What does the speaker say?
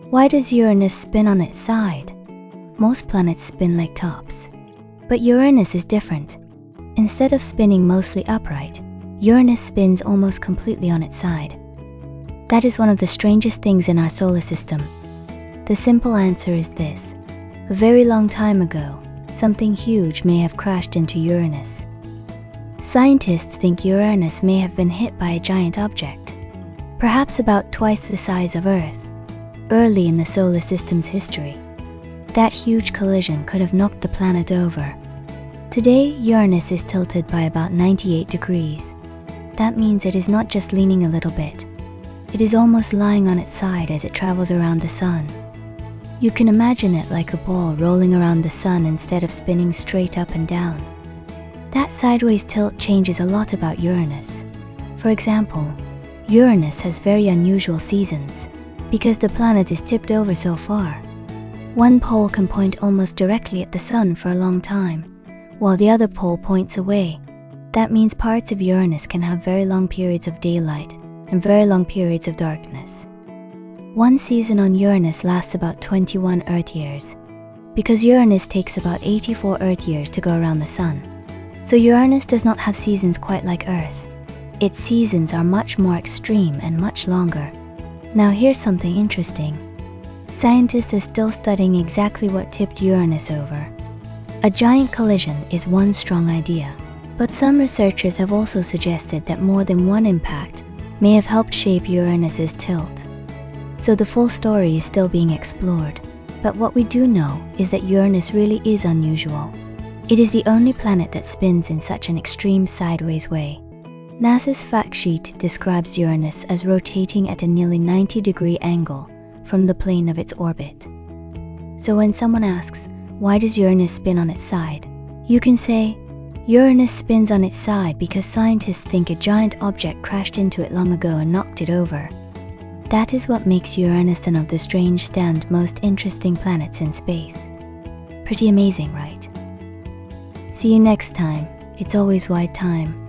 Why does Uranus spin on its side? Most planets spin like tops. But Uranus is different. Instead of spinning mostly upright, Uranus spins almost completely on its side. That is one of the strangest things in our solar system. The simple answer is this. A very long time ago, something huge may have crashed into Uranus. Scientists think Uranus may have been hit by a giant object, perhaps about twice the size of Earth, early in the solar system's history. That huge collision could have knocked the planet over. Today, Uranus is tilted by about 98 degrees. That means it is not just leaning a little bit. It is almost lying on its side as it travels around the sun. You can imagine it like a ball rolling around the sun instead of spinning straight up and down. That sideways tilt changes a lot about Uranus. For example, Uranus has very unusual seasons, because the planet is tipped over so far. One pole can point almost directly at the sun for a long time, while the other pole points away. That means parts of Uranus can have very long periods of daylight and very long periods of darkness. One season on Uranus lasts about 21 Earth years, because Uranus takes about 84 Earth years to go around the sun. So Uranus does not have seasons quite like Earth. Its seasons are much more extreme and much longer. Now here's something interesting. Scientists are still studying exactly what tipped Uranus over. A giant collision is one strong idea, but some researchers have also suggested that more than one impact may have helped shape Uranus's tilt. So the full story is still being explored, but what we do know is that Uranus really is unusual. It is the only planet that spins in such an extreme sideways way. NASA's fact sheet describes Uranus as rotating at a nearly 90-degree angle from the plane of its orbit. So when someone asks, why does Uranus spin on its side? You can say, Uranus spins on its side because scientists think a giant object crashed into it long ago and knocked it over. That is what makes Uranus one of the strange and most interesting planets in space. Pretty amazing, right? See you next time. It's always wide time.